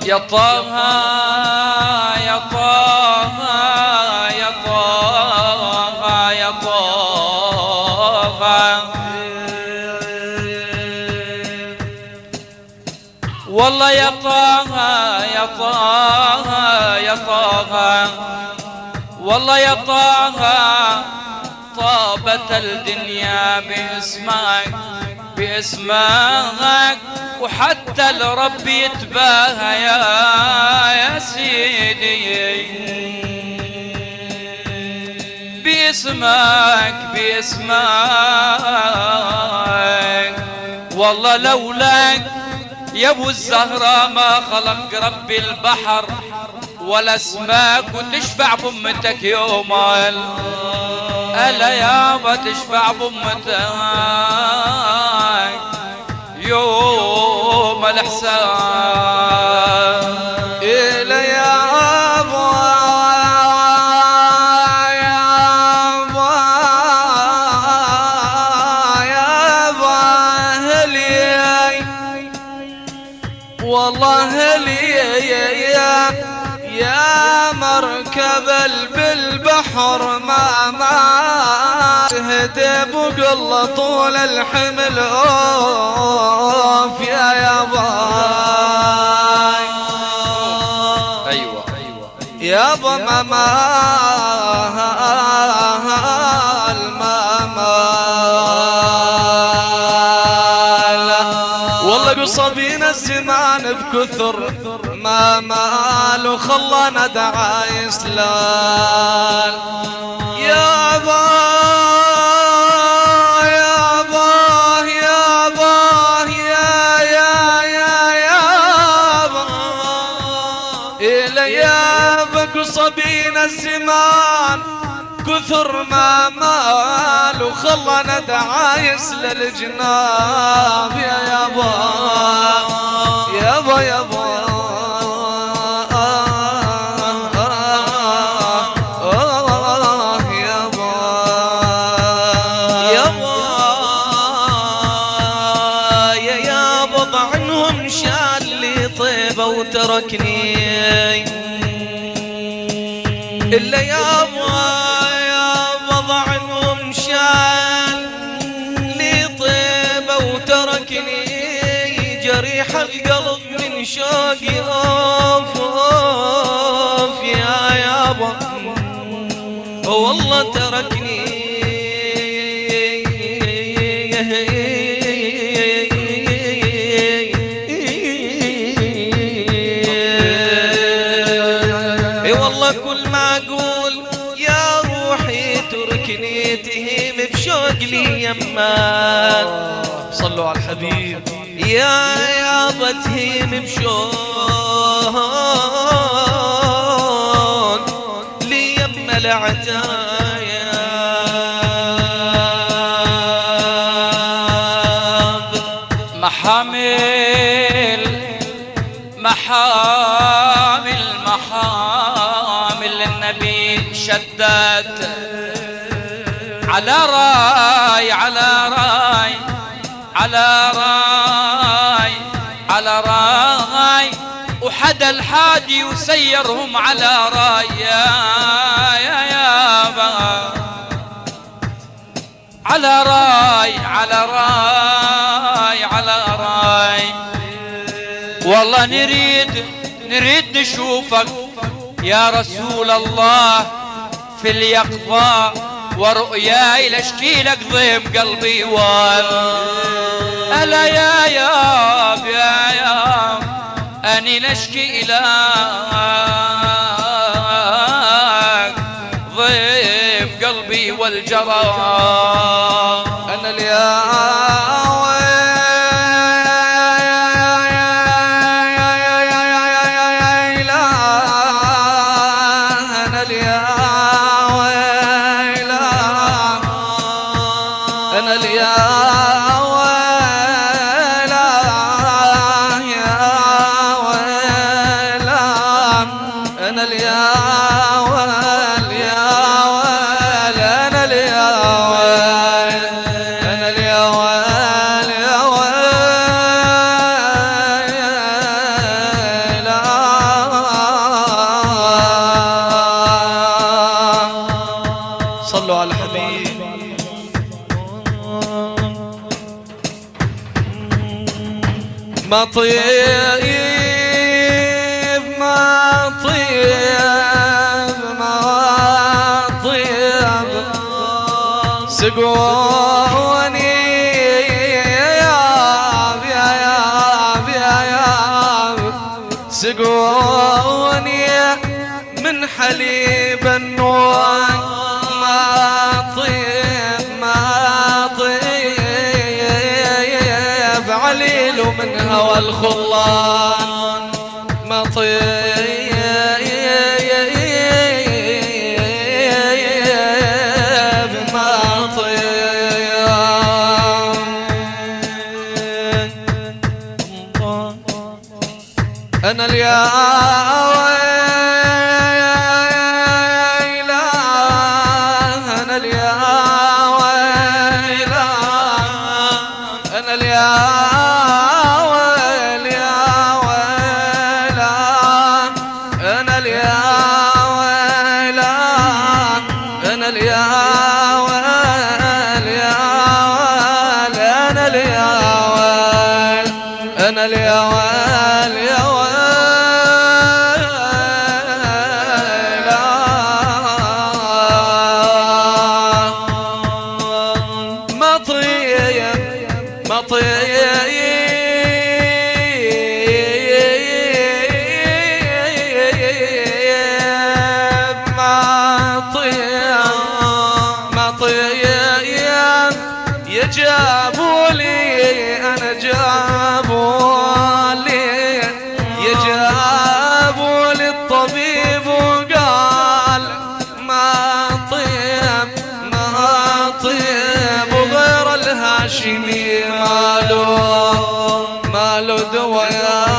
يا طه يا طه يا طه يا طه، والله يا طه يا طه يا طه، والله يا طه طابت الدنيا باسمك باسمك، وحتى الرب يتباهى يا سيدي باسمك باسمك. والله لولاك يا ابو الزهراء ما خلق ربي البحر ولا اسماك، وتشفع بامتك يوم الا يابا تشفع بامتك يوم الحساب. إلى يابا يابا يابا هلي والله هلي يا مركب بالبحر ما تهدب وقل طول الحمل اوف يا باي. ايوه يابا والله قصبينا الزمان بكثر ما مال وخلانا دعايس لال. يابا يابا يابا يابا إلى يابا قصبينا الزمان كثر ما مال وخلانا دعايس للجناب يا يابا يابا يابا وتركني إلا يابا ضعنهم شال لي طيبة وتركني جريح القلب من شوقي أوف أوف يا يابا والله تركني كل ما اقول يا روحي تركني تهيم بشوق لي يمك. صلوا على الحبيب. يا يابا تهيم بشوق لي يم العتايا محامل محامل محامل النبي شدت على راي على راي على راي على راي، وحدا الحادي وسيرهم على راي يا يابا على راي على راي على راي. والله نريد نشوفك يا رسول الله في اليقظة ورؤياي لاشكيلك ضيم قلبي ألا يا ياب يا ياب أني لاشكي إليك ضيم قلبي والجرى. أنا الياوي أنا الياوي ما طيب ما طيب ما طيب سقوني سقوني من حليب النور ما طيب ما طيب عليل من هوى الخلان ما طيب ما طيب أنا اليا أنا اليا ويل يا ويل ما طيب ما طيب ما طيب ما طيب يجابوا لي أنا جابوا لي يجابوا لي الطبيب وقال ما طيب ما طيب وغير الهاشمي ماله دواء